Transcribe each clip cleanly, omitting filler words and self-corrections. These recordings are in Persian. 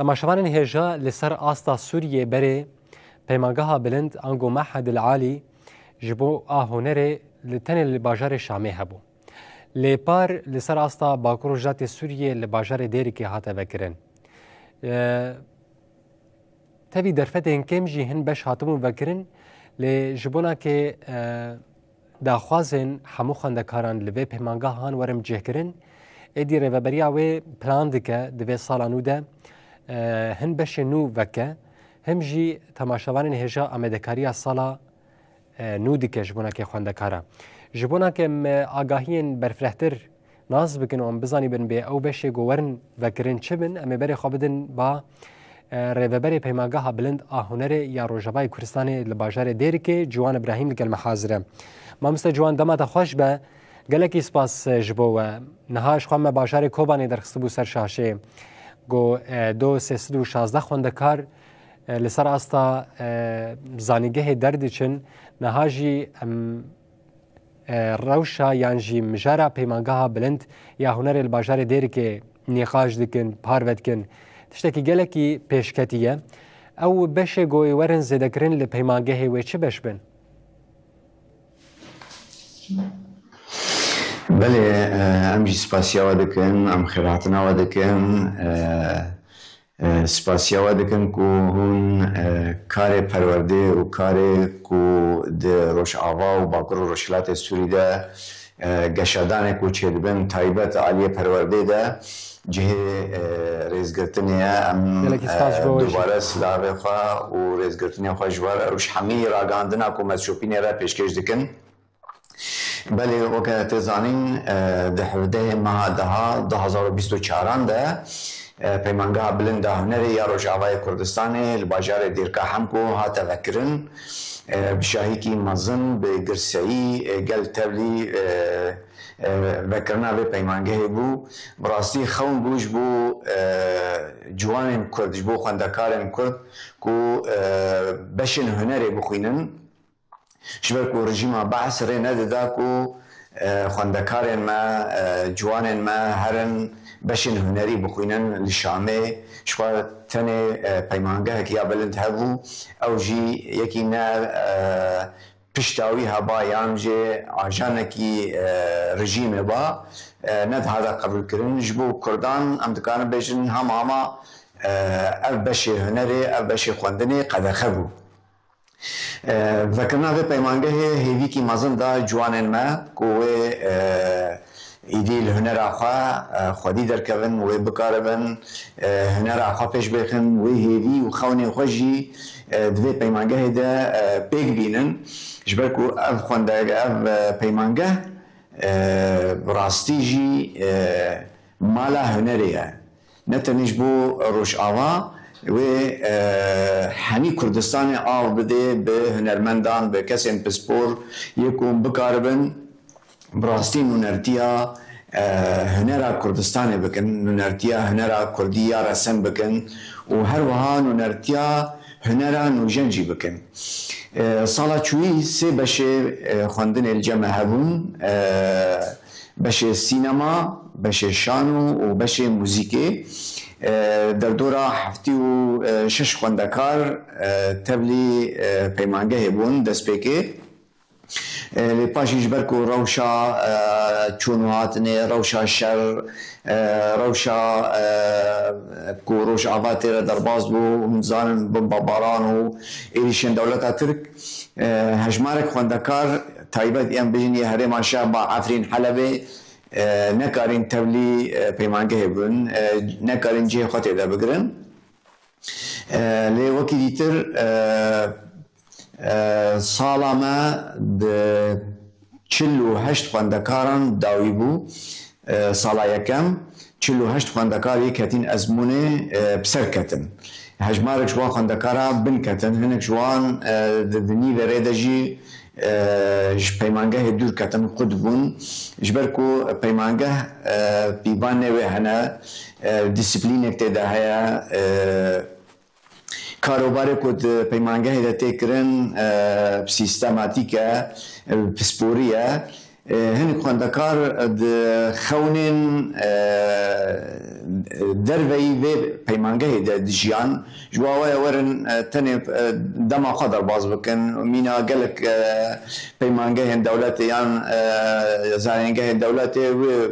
تماشاوان هێژە لەسەر ئاستا سووریێ بەرێ پەیمانگەها بلند ئەنگۆ مەحەد العالی ji bo a hunerê li tenê li bajarê Şamê hebû. Lêpar li ser asta Bakur û Jatê Sûriyê li bajarê Dêrikê hate vekirin. Tevî derfetên kêm jî hin beş hatibûn vekirin lê ji bonakê daxwazên hemû xwendekaran li vê peymangehan werin cihkirin, êdî rêveberiya wê plan dike di vê sala nû de hin beşê nû veke, him jî temaşevanên hêja amedekariya sala nû dike ji bonakê xwendekara. Ji bonakê me agahiyên berfirehtir naz bikin û em bizanîbin bê ew beşê ku werin vekirin çi bin, em ê berê xwe bidin ba rêveberê peymangeha bilind a hunerê ya Rojavayê Kurdistanê li bajarê Dêrikê Ciwan İbrahîm li gel me hazir e. Mamoste Ciwan dema te xweş be, gelekî spas ji bo we. Niha ji xwe me bajarê Kobanê derxistibû ser şaşê ku 2316 xwendekar li ser asta zanîgehê derdiçin, niha jî em rewşa yan jî mijara peymangeha bilind ya hunerê li bajarê Dêrikê nîqaş dikin, parve dikin. Tiştekî gelekî pêşketî ye. Ew beşê ku werin zêdekirin li peymangehê wê çi beş bin? Belê em jî spasiya we dikin, em xêratina we dikin, spasiya we dikin ku hûn karê perwerdê û karê ku di Rojava û Bakur û Rojhilatê Sûrî de geşadanê ku çêdibin taybet aliyê perwerdê de cihê rêzgirtinê ye em dubare silavê xwe û rêzgirtinê xwe ji ber rûşhemî ragihandina ku mezşûpînê re pêşkêş dikin. Belê weke tê zanîn di hevdehê meha deha 2024 de peymangeha bilind a hunerê ya Rojavayê Kurdistanê li bajarê Dêrika Hemko hate vekirin. Bi şahîkî mezin bi girseyî gel tevlî vekirina vê peymangehê bû. Bi rastî xewn bû ji bo ciwanên Kurd, ji bo xwendekarên Kurd ku beşên hunerê bixwînin. Ji ber ku rejîma behs rê nedida ku xwendekarên me, ciwanên me herin beşên hunerî bixwînin li Şamê. Ji xwe tenê peymangehekî ya bilind hebû, ew jî yekî ne pişta wî heba yan jê ajanekî rejîmê ba ne dihate qebûlkirin. Ji bo Kurdan em dikarin bêjin hema ev beşê hunerê, ev beşê xwendinê qedexe bû. Vekirina vê peymangehê hêvîkî mezin da ciwanên me ku wê îdî li hunera xwe xwedî derkevin, wê bikaribin, hunera xwe pêş bêxin, wê hêvî û xewnên xwe jî di vê peymangehê de pêk bînin. Ji ber ku ev peymangeh bi rastî jî mala hunerê ye. Ne tenê ji bo Rojava wê hemî Kurdistanê av bide bi hunermendan, bi kesên pispor yê ku bikaribin bi rastî nûnertiya hunera Kurdistanê bikin, nûnertiya hunera Kurdî ya resem bikin û her wiha nûnertiya hunera nûjen jî bikin. Sala çûyî sê beşê xwendinê li cem hebûn, beşê sînema, beşê şanû û beşê mûzîkê. Derdora heftî û şeş xwendekar tevlî peymangehê bûn destpêkê. Lê paşî ji ber ku rewşa çûn û hatinê, rewşa şer, rewşa ku Rojava tê re derbas bû, hûn zanin bombabaran û êrişên dewleta Tirk, hejmarek xwendekar taybet yên bijîn yê herêma Şehba Efrîn Helebê nekarîn tevlî peymangehê bin, nekarîn cihê xwe tê de bigirin. Lê wekî dîtir sala me di 48 xwendekaran dawî bû. Sala yekem 48 xwendekar yê ketin ezmûnê bi ser ketin. Hejmarek ji wan xwendekara bin ketin, hinek ji wan di nîvê rê de jî ji peymangehê dûr ketin, xud bûn. Ji ber ku peymangeh pîvanê wê hene, dîsîplînek tê de heye, karobarê ku di peymangehê de tê kirin sîstematîk e, pisporî ye. هنك خوندكار خونين دربي بيمانجه دجيان جواوي ورن تاني دما قدر باز بكن مينا قالك بيمانجه دولتي يعني زاينجه دولتي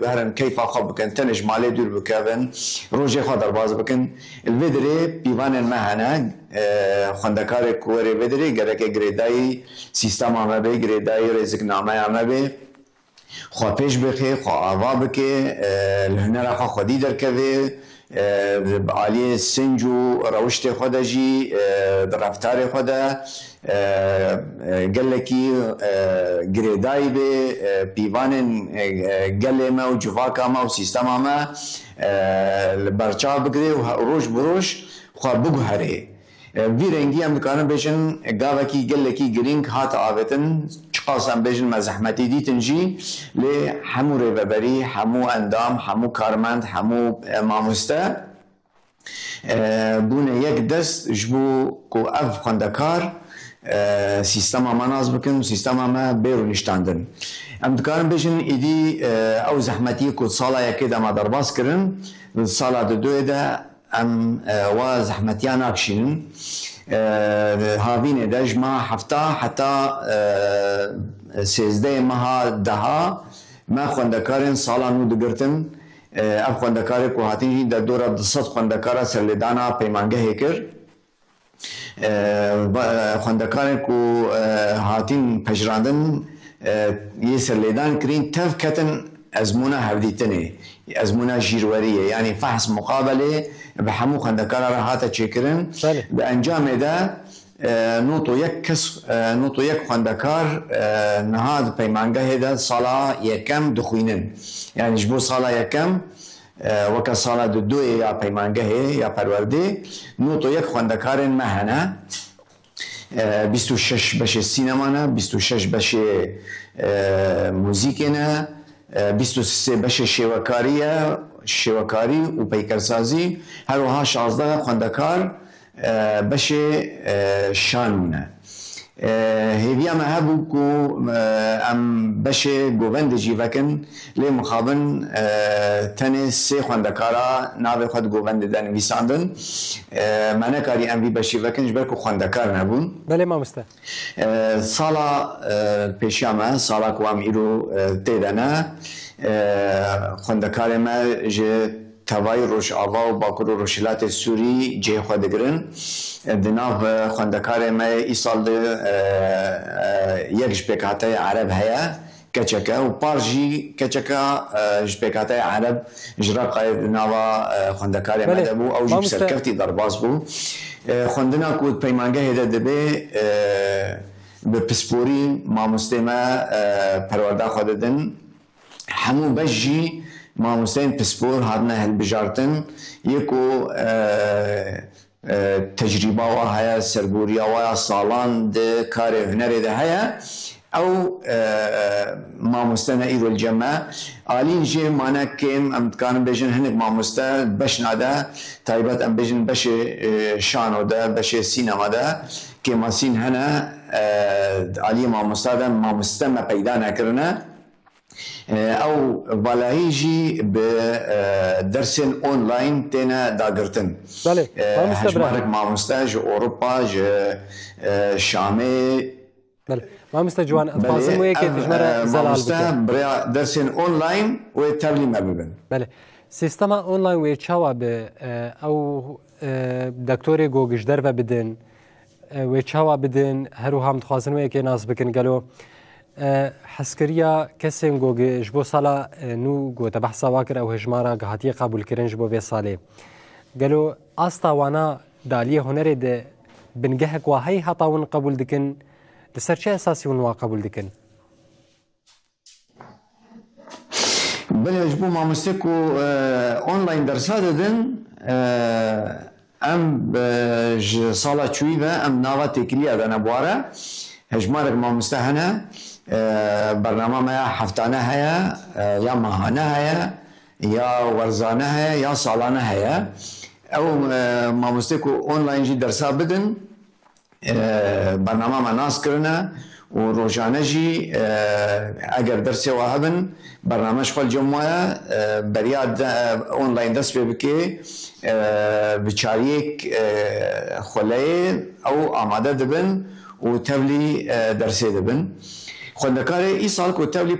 هرن كيف اخب كان تنج مالي دور بكابن روجي قدر باز بكن الفيدري بيبان المهنه خوندكار كوري فيدري قالك جريداي سيستم ما بي جريداي رزق نامه ما بي خو پیش بخی خو آوا بکی الهنر خو خودی درکوی عالی سنج و روشت خود جی رفتار خود گلکی گریدای به پیوان گل ما و جواکا ما و سیستم ما برچا بگیره و روش بروش خو بگوهره وی رنگی هم دکانم بیشن گاوکی گلکی گرینگ هات آوتن چقاسم بیشن مزحمتی دیتن جی لی همو ریوبری همو اندام همو کارمند همو ماموسته بونه یک دست جبو کو اف خوندکار سیستم ما ناز بکن و سیستم ما بیرو نشتاندن ام دکانم بیشن ایدی او زحمتی کو سالا یکی دا ما درباس کرن سالا دوی دا ام و زحمتیان اکشین هاوین داج ما هفته حتی 13 ماه دها ما خوندکارن سالا نو دگرتن اب خوندکار کو هاتین در دور 200 خوندکار سرلدانا پیمانگه کر خوندکار کو هاتین پجراندن یه سرلدان کرین تف کتن ازمونه هفدیتنه ازمونه جیروریه یعنی فحص مقابله بحمو خوندکار را هاتا چیکرن به انجام ده نوتو یک خوندکار نهاد پیمانگه ده سالا یکم دخوینن یعنی جبو سالا یکم وکا سالا دو یا پیمانگه یا پرورده نوتو یک خوندکار مهنه 26 بشه سینمانه 26 بشه موزیکنه 23 بشه شیوکاری و پیکرسازی هر وها 16 خوندکار بشه شانونه هیویا ما هبو کو ام بشه گووند جیوکن لی مخابن تنه 3 خوندکارا ناوی خود گووند دن ویساندن منه کاری ام وی بشی وکن جبر کو خوندکار نبون بله ما مسته سالا پیشیامه سالا کو ام ایرو تیدنه خوندکار ما جه توای روش آوا و باکر و روشلات سوری جه خود گرن دناف خوندکار ما ای سال یک جبکاتای عرب هیا کچکه و پارجی کچکه جبکاتای عرب جرا قاید ناوا خوندکار ما دبو او جب سرکفتی درباز بو خوندنا کود پیمانگه هده دبه به پسپوری ماموسته ما پرورده خوددن همون بجی ماموستین پسپور هادنه هلبجارتن یکو تجربه و هیا سرگوریا و سالان ده کار هنری ده هیا او ماموستنا ایرو الجمع آلین جه مانا کم ام تکانم بیجن هنگ ماموستا بشنا ده تایبت ام بیجن بش شانو ده بش سینما ده که ماسین هنه آلی ماموستا ده ماموستا ما پیدا نکرنه او بالایجی به درس اونلاین تینا داگرتن بله هجمارک ماموستا جو اروپا جو شامی بله ماموستا جوان اتفاصل مویه که تجمره زلال بکن برای درس اونلاین و تبلیم ببن بله سیستم اونلاین و چاوا به او دکتوری گوگش در و بدن و چاوا بدن هرو هم تخواستن مویه که ناس بکن گلو حسکریا کسیم گوگه جبو سالا نو گو تبحثا واکر او هجمارا گهاتی قبول کرن جبو بی ساله گلو آستا وانا دالیه هنره ده بنگهک واهی حتاون قبول دکن لسر چه اساسی ونوا قبول دکن؟ بله جبو مامستکو اونلاین درسا دادن ام سالا چوی و ام ناوا تکلیه دانا بواره هجمارك ما مستهنه برنامه ما هفتانه هيا يا ماهانه هيا يا ورزانه هيا يا سالانه هيا او ما مستكو اونلاين جي درسا بدن برنامه ما ناس کرنه و روزانه جی اگر درسی و هبن برنامج خال جمعه بریاد اونلاین دست بکه بچاریک خلای او آماده دبن و تبلی درسی دبن خوندکار ای سال کو تبلی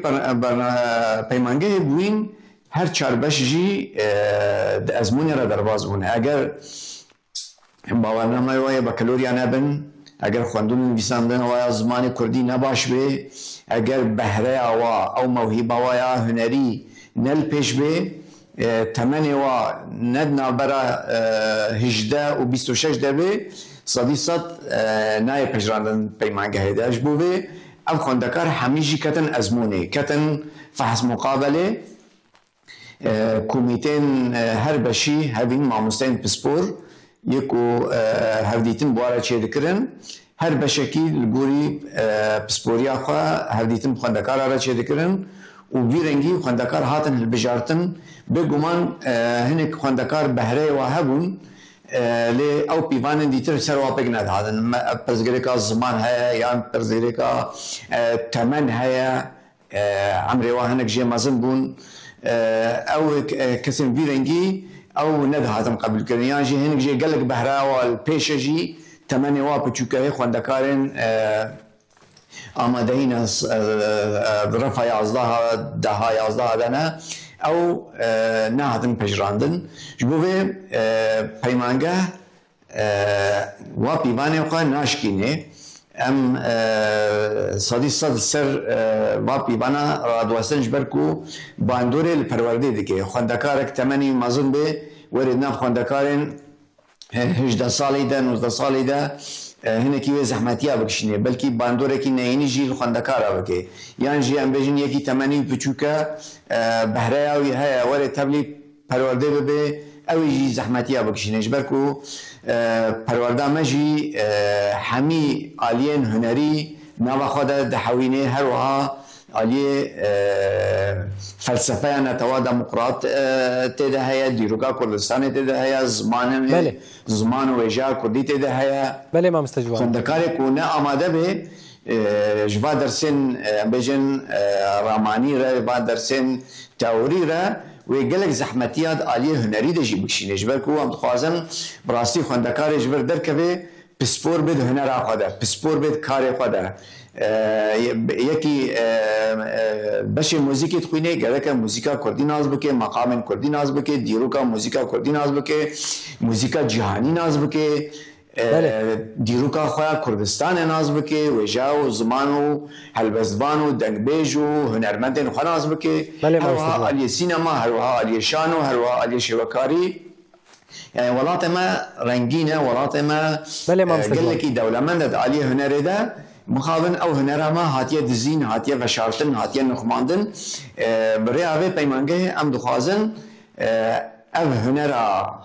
پیمانگه بوین هر چاربش جی ازمونی را درواز بونه اگر باورنامه وای بکالوریا نبن اگر خواندن نویسندن وای زمان کردی نباش به اگر بهره او موهبه وای هنری نل پیش به تمنی و ند نابرا 18 و 26 دبه صدی صد نای پجراندن پیمانگه هیدهش بوه ام خوندکار همیشی کتن ازمونه کتن فحص مقابله کمیتین هر بشی هبین ماموستین پسپور یکو هفدیتن بواره چه دکرن هر بشکی لگوری پسپوریا خواه هفدیتن خوندکار را چه دکرن و بیرنگی خوندکار هاتن بجارتن بگومان هنک خوندکار بهره و هبون لی او پیوانن دیتر سر واپک ندهادن پرزگری که زمان هیا یا پرزگری که تمن هیا عمری واهنک جه مزن بون او کسیم بیرنگی او ندهاتم قبل کردن یعنی جه هنک جه گلک بهره و پیش جی تمنی وا پچوکه خوندکارن آمادهین از رفع 11 ده 11 دنه او نهاتن پجراندن جبوه پیمانگه و پیوانه خواه ناشکینه ام صدی صد سر و پیوانه را دوستن جبر کو باندوره لپرورده دیگه خوندکارک تمنی مزون به ورد ناب خوندکارن 18 سالی ده 19 سالی ده هنکی و زحمتیا بکشینه بلکی باندوره کی نینی جیل خوندکارا بکه یان جی ام بجن یکی تمنی بچوکا بهره اوی های ورد تبلی پرورده ببه اوی جی زحمتیا بکشینه جبرکو پرورده مجی همی آلین هنری نوا خود دحوینه هر وها آلیه فلسفه نتوا دموکرات تیده هیا دیروگا کردستان تیده هیا زمان و اجا کردی تیده هیا بله ما مستجوان خوندکاری کونه آماده به جوا درسین بجن رامانی را با درسین تئوری را و گلک زحمتیات آلیه هنری دجی بکشینه جبر کو هم خوازم براستی خوندکاری جبر درکبه پسپور بید هنر خواده پسپور بید کار خواده یکی بشه موزیکی تخوینه گره که موزیکا کردی ناز بکه مقام کردی ناز بکه دیروکا موزیکا کردی ناز بکه موزیکا جهانی ناز بکه دیروکا خواه کردستان ناز بکه وجاو زمانو هلبزبانو دنگبیجو هنرمندن خواه ناز بکه هروها علی سینما هروها علی شانو هروها علی شوکاری یعنی ولات ما رنگینه ولات ما گلکی دولمند علی هنره ده مخابن او هنره ما هاتیه دزین هاتیه وشارتن هاتیه نخماندن برای اوه پیمانگه ام دخوازن او هنره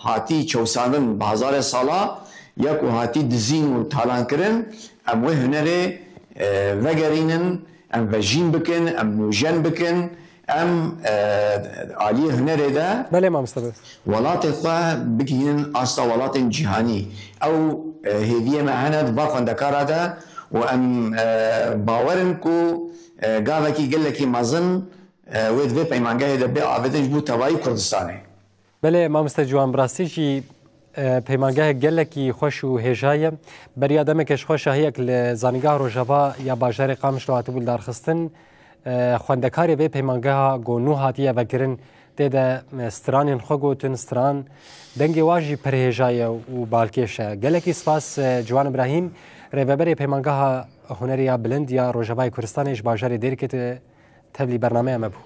هاتی چوساندن بازار سالا یکو هاتی دزین و تالان کرن ام وه هنره وگرینن ام وجین بکن ام نوجن بکن ام عالی هنره ده بله ما مستبه ولات خواه بگین آستا ولات جهانی او هیدیه معاند با خوندکاره ده و ام باورن کو گاوه کی گله کی مزن وید وی پیمانگه ده به آویدنج بو توایی کردستانه بله ما مستجوان براستی جی پیمانگه گله کی خوش و هجایه بری آدمکش خوش هیک لزانگاه روژاوا یا باجر قامش رو هاتبول درخستن خوندکاری به پیمانگه گونو هاتیه وگرن تیده سترانین خوگوتن ستران دنگی واجی پرهجایه و بالکشه گله کی سپاس جوان ابراهیم ریوبری پیمانگاه هنریا بلند یا روژاوای کردستانش باجر دیرکت تبلی برنامه مبو